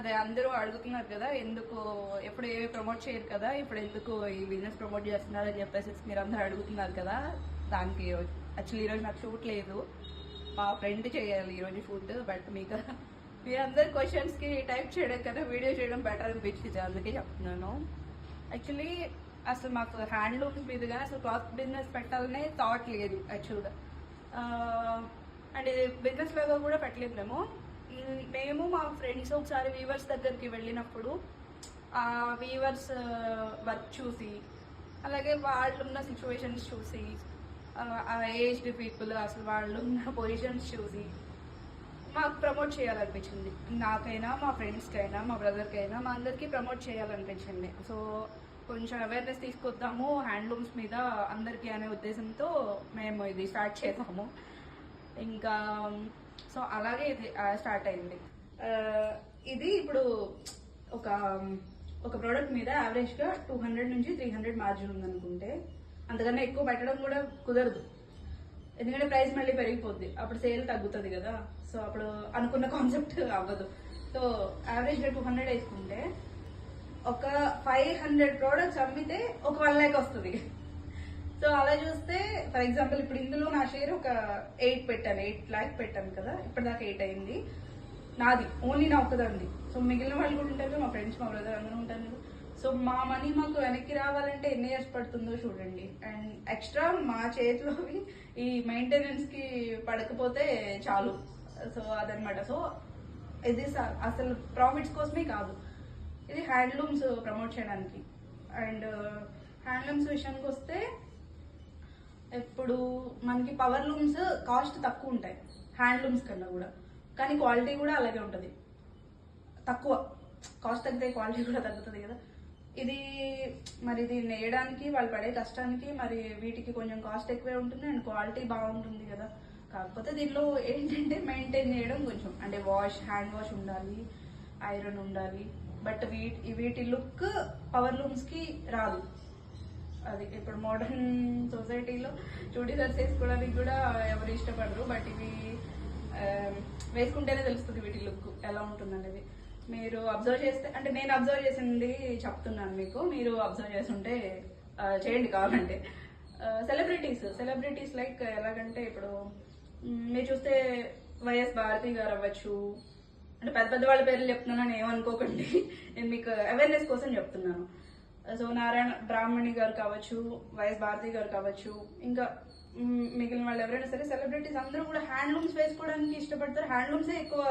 అదే అందరూ అడుగుతున్నారు కదా, ఎందుకు ఎప్పుడు ఏవి ప్రమోట్ చేయరు కదా, ఇప్పుడు ఎందుకు ఈ బిజినెస్ ప్రమోట్ చేస్తున్నారు అని చెప్పేసి మీరు అందరూ అడుగుతున్నారు కదా. దానికి యాక్చువల్లీ ఈరోజు నాకు షూట్ లేదు, మా ఫ్రెండ్ చేయాలి ఈరోజు షూట్. బట్ మీకు మీరందరు క్వశ్చన్స్కి టైప్ చేయడం కన్నా వీడియో చేయడం బెటర్ అనిపించింది, అందుకే చెప్తున్నాను. యాక్చువల్లీ అసలు మాకు హ్యాండ్లూమ్స్ మీద కానీ అసలు క్లాత్ బిజినెస్ పెట్టాలనే థాట్ లేదు యాక్చువల్గా. అండ్ ఇది బిజినెస్ లాగా కూడా పెట్టలేదు మేము మా ఫ్రెండ్స్ ఒకసారి వీవర్స్ దగ్గరికి వెళ్ళినప్పుడు ఆ వీవర్స్ వర్క్ చూసి, అలాగే వాళ్ళు ఉన్న సిచ్యువేషన్స్ చూసి, ఆ ఏజ్డ్ పీపుల్ అసలు వాళ్ళు ఉన్న పొజిషన్స్ చూసి మాకు ప్రమోట్ చేయాలనిపించింది. నాకైనా, మా ఫ్రెండ్స్కైనా, మా బ్రదర్కైనా, మా అందరికీ ప్రమోట్ చేయాలనిపించింది. సో కొంచెం అవేర్నెస్ తీసుకొద్దాము హ్యాండ్లూమ్స్ మీద అందరికీ అనే ఉద్దేశంతో మేము ఇది స్టార్ట్ చేద్దాము. ఇంకా సో అలాగే ఇది స్టార్ట్ అయింది. ఇది ఇప్పుడు ఒక ప్రోడక్ట్ మీద యావరేజ్గా 200 నుంచి 300 మార్జిన్ ఉందనుకుంటే, అంతకన్నా ఎక్కువ పెట్టడం కూడా కుదరదు, ఎందుకంటే ప్రైస్ మళ్ళీ పెరిగిపోద్ది, అప్పుడు సేల్ తగ్గుతుంది కదా. సో అప్పుడు అనుకున్న కాన్సెప్ట్ అవ్వదు. సో యావరేజ్గా 200 వేసుకుంటే ఒక 500 ప్రోడక్ట్స్ అమ్మితే ఒక 1 lakh వస్తుంది. సో అలా చూస్తే ఫర్ ఎగ్జాంపుల్ ఇప్పుడు ఇందులో నా షేర్ ఒక 8 lakh పెట్టాను కదా, ఇప్పటిదాకా 8 అయింది నాది, ఓన్లీ నా ఒక్కదండి. సో మిగిలిన వాళ్ళు కూడా ఉంటారు, మా ఫ్రెండ్స్, మా బ్రదర్ అందరూ ఉంటారు. సో మా మనీ మాకు వెనక్కి రావాలంటే ఎన్ని ఇయర్స్ పడుతుందో చూడండి. అండ్ ఎక్స్ట్రా మా చేతిలో ఈ మెయింటెనెన్స్ కి పడకపోతే చాలు. సో అదనమాట. సో ఇది అసలు ప్రాఫిట్స్ కోసమే కాదు, ఇది హ్యాండ్లూమ్స్ ప్రమోట్ చేయడానికి. అండ్ హ్యాండ్లూమ్స్ విషయానికి వస్తే ఇప్పుడు మనకి పవర్ లూమ్స్ కాస్ట్ తక్కువ ఉంటాయి హ్యాండ్లూమ్స్ కన్నా కూడా, కానీ క్వాలిటీ కూడా అలాగే ఉంటుంది. తక్కువ కాస్ట్ తగ్గితే క్వాలిటీ కూడా తగ్గుతుంది కదా. ఇది మరి ఇది నేయడానికి వాళ్ళు పడే కష్టానికి మరి వీటికి కొంచెం కాస్ట్ ఎక్కువే ఉంటుంది అండ్ క్వాలిటీ బాగుంటుంది కదా. కాకపోతే దీనిలో ఏంటంటే మెయింటైన్ చేయడం కొంచెం, అంటే హ్యాండ్ వాష్ ఉండాలి, ఐరన్ ఉండాలి. బట్ వీటి లుక్ పవర్ లూమ్స్ కి రాదు. అది ఇప్పుడు మోడర్న్ సొసైటీలో చూడీదార్స్ వేసుకోవడానికి కూడా ఎవరు ఇష్టపడరు, బట్ ఇవి వేసుకుంటేనే తెలుస్తుంది వీటి లుక్ ఎలా ఉంటుంది అనేది. మీరు అబ్జర్వ్ చేస్తే, అంటే నేను అబ్జర్వ్ చేసింది చెప్తున్నాను మీకు, మీరు అబ్జర్వ్ చేస్తుంటే చేయండి కావాలంటే. సెలబ్రిటీస్ లైక్ ఎలాగంటే ఇప్పుడు మీరు చూస్తే వైఎస్ భారతి గారు అవ్వచ్చు, అంటే పెద్ద వాళ్ళ పేర్లు చెప్తున్నాను ఏమనుకోకండి, నేను మీకు అవేర్నెస్ కోసం చెప్తున్నాను. సో నారాయణ బ్రాహ్మణి గారు కావచ్చు, వైఎస్ భారతి గారు కావచ్చు, ఇంకా మిగిలిన వాళ్ళు ఎవరైనా సరే సెలబ్రిటీస్ అందరూ కూడా హ్యాండ్లూమ్స్ వేసుకోవడానికి ఇష్టపడతారు, హ్యాండ్లూమ్సే ఎక్కువ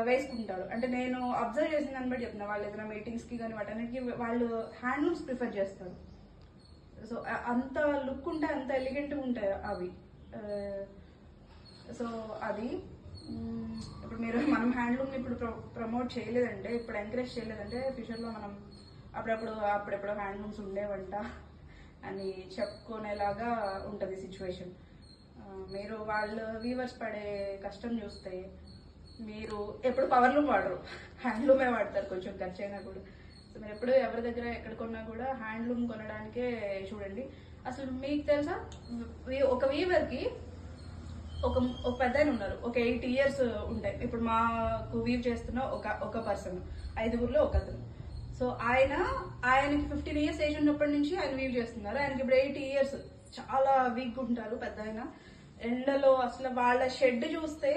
వేసుకుంటారు. అంటే నేను అబ్జర్వ్ చేసిన దాన్ని బట్టి చెప్తున్నా, వాళ్ళు ఏదైనా మీటింగ్స్ కి కానీ వాటన్నిటికి వాళ్ళు హ్యాండ్లూమ్స్ ప్రిఫర్ చేస్తారు. సో అంత లుక్ ఉంటాయి, అంత ఎలిగెంట్గా ఉంటాయి అవి. సో అది ఇప్పుడు మనం హ్యాండ్లూమ్ని ఇప్పుడు ప్రమోట్ చేయలేదంటే, ఇప్పుడు ఎంకరేజ్ చేయలేదంటే, ఫ్యూచర్లో మనం అప్పుడెప్పుడు హ్యాండ్లూమ్స్ ఉండేవంట అని చెప్పుకునేలాగా ఉంటుంది సిచ్యువేషన్. మీరు వాళ్ళు వీవర్స్ పడే కష్టం చూస్తే మీరు ఎప్పుడు పవర్లూమ్ వాడరు, హ్యాండ్లూమే వాడతారు, కొంచెం ఖర్చు అయినా కూడా. సో మీరు ఎప్పుడు ఎవరి దగ్గర ఎక్కడ కొన్నా కూడా హ్యాండ్లూమ్ కొనడానికే చూడండి. అసలు మీకు తెలుసా, ఒక వీవర్కి ఒక పెద్ద ఆయన ఉన్నారు, ఒక 8 years ఉంటాయి. ఇప్పుడు మాకు వీవ్ చేస్తున్న ఒక పర్సన్, 5గురిలో ఒక అతను. సో ఆయనకి 15 years ఏజ్ ఉన్నప్పటి నుంచి ఆయన వీవ్ చేస్తున్నారు. ఆయనకి ఇప్పుడు 80 years, చాలా వీక్ ఉంటారు పెద్ద ఆయన. ఎండలో అసలు వాళ్ళ షెడ్ చూస్తే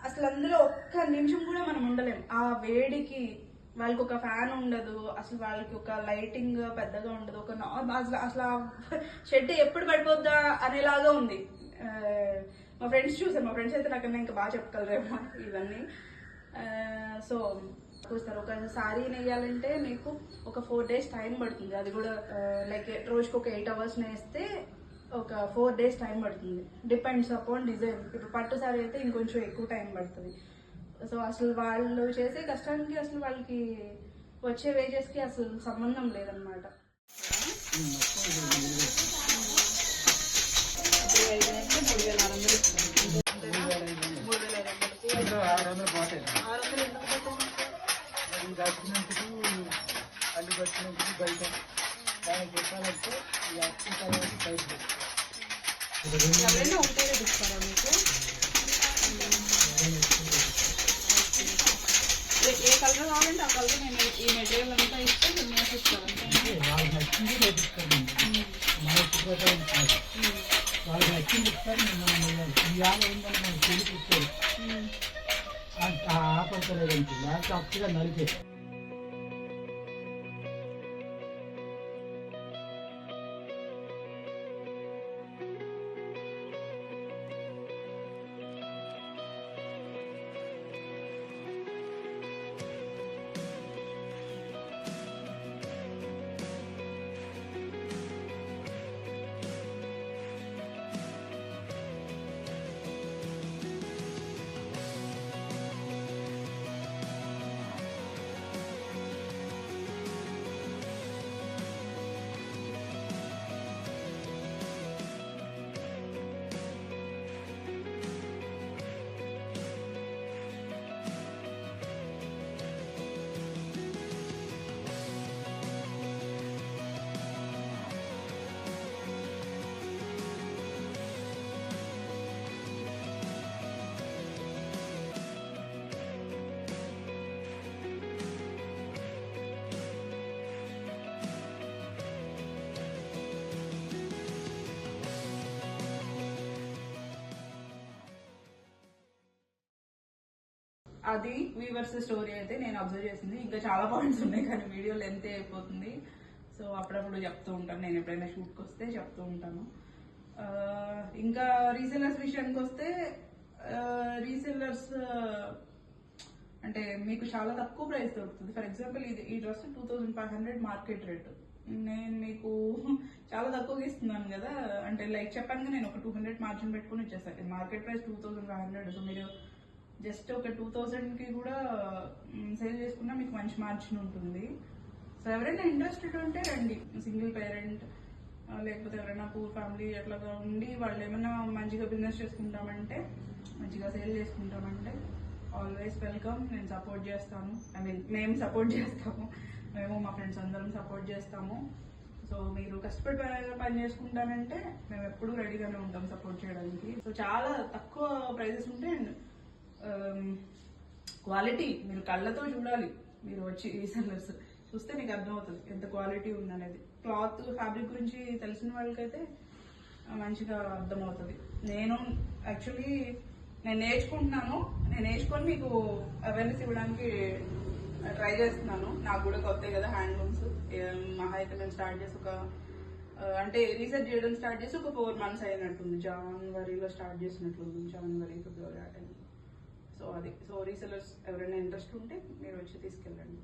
అసలు అందులో ఒక్క నిమిషం కూడా మనం ఉండలేం. ఆ వేడికి వాళ్ళకి ఒక ఫ్యాన్ ఉండదు, అసలు వాళ్ళకి ఒక లైటింగ్ పెద్దగా ఉండదు, ఒక అసలు షెడ్ ఎప్పుడు పడిపోద్దా అనేలాగా ఉంది. మా ఫ్రెండ్స్ చూసారు, మా ఫ్రెండ్స్ అయితే నాకన్నా ఇంకా బాగా చెప్పగలరేమో ఇవన్నీ. సో చూస్తారు, ఒక సారీ నెయ్యాలంటే మీకు ఒక 4 days టైం పడుతుంది. అది కూడా లైక్ రోజుకి ఒక 8 hours నేస్తే ఒక 4 days టైం పడుతుంది, డిపెండ్స్ అపాన్ డిజైన్. ఇప్పుడు పట్టు సారీ అయితే ఇంకొంచెం ఎక్కువ టైం పడుతుంది. సో అసలు వాళ్ళు చేసే కష్టానికి అసలు వాళ్ళకి వచ్చే వేజెస్కి అసలు సంబంధం లేదనమాట. అల్లు కట్టినందుకు బయట దానికి చెప్పాలంటే ఎవరైనా ఒకటే ఇస్తారా మీకు? ఏ కలర్ కావాలంటే ఆ కలర్ నేను ఈ మెటీరియల్ అంతా ఇస్తే నేను వేసిస్తాను అంతే. వాళ్ళకి నచ్చింది రేపిస్తారండి. మన ప్రకారం కాదు. వాళ్ళకి నచ్చింది ఇస్తారు, మనం ఇవాళ ఏంటంటే మనం చెల్లికి ఇస్తారు ఆపడతలేదండి, లేకపోతే అప్పుగా నలిపే. అది వీవర్స్ స్టోరీ అయితే నేను అబ్జర్వ్ చేసింది. ఇంకా చాలా పాయింట్స్ ఉన్నాయి కానీ వీడియో లెంత్ అయిపోతుంది. సో అప్పుడప్పుడు చెప్తూ ఉంటాను, నేను ఎప్పుడైనా షూట్కి వస్తే చెప్తూ ఉంటాను. ఇంకా రీసెల్లర్స్ విషయానికి వస్తే రీసెల్లర్స్ అంటే మీకు చాలా తక్కువ ప్రైస్ దొరుకుతుంది. ఫర్ ఎగ్జాంపుల్ ఈ డ్రెస్ 2500 మార్కెట్ రేట్, నేను మీకు చాలా తక్కువగా ఇస్తున్నాను కదా. అంటే లైక్ చెప్పాను, నేను ఒక 200 మార్జిన్ పెట్టుకుని ఇచ్చేస్తాను. Market price 2500. సో మీరు జస్ట్ ఒక 2000కి కూడా సేల్ చేసుకున్నా మీకు మంచి మార్జిన్ ఉంటుంది. సో ఎవరైనా ఇంట్రెస్టెడ్ ఉంటే రండి. సింగిల్ పేరెంట్ లేకపోతే ఎవరైనా పూర్ ఫ్యామిలీ అట్లాగా ఉండి వాళ్ళు ఏమైనా మంచిగా బిజినెస్ చేసుకుంటామంటే, మంచిగా సేల్ చేసుకుంటామంటే ఆల్వేస్ వెల్కమ్. నేను సపోర్ట్ చేస్తాను, ఐ మీన్ మేము సపోర్ట్ చేస్తాము, మేము మా ఫ్రెండ్స్ అందరం సపోర్ట్ చేస్తాము. సో మీరు కష్టపడి పని చేసుకుంటానంటే మేము ఎప్పుడు రెడీగానే ఉంటాం సపోర్ట్ చేయడానికి. సో చాలా తక్కువ ప్రైజెస్ ఉంటే క్వాలిటీ మీరు కళ్ళతో చూడాలి. మీరు వచ్చి రీసెల్లర్స్ చూస్తే మీకు అర్థమవుతుంది ఎంత క్వాలిటీ ఉందనేది. క్లాత్ ఫ్యాబ్రిక్ గురించి తెలిసిన వాళ్ళకైతే మంచిగా అర్థమవుతుంది. నేను యాక్చువల్లీ నేను నేర్చుకుంటున్నాను, నేను నేర్చుకొని మీకు అవేర్నెస్ ఇవ్వడానికి ట్రై చేస్తున్నాను. నాకు కూడా కొత్త కదా హ్యాండ్లూమ్స్. మహా అయితే నేను స్టార్ట్ చేసి అంటే రీసెర్చ్ చేయడం స్టార్ట్ చేసి ఒక 4 months అయినట్టుంది. జనవరిలో స్టార్ట్ చేసినట్లుంది, జనవరి ఫిబ్రవరి ఆ టైంలో. సో అది. సో రీసెల్లర్స్ ఎవరైనా ఇంట్రెస్ట్ ఉంటే మీరు వచ్చి తీసుకెళ్ళండి.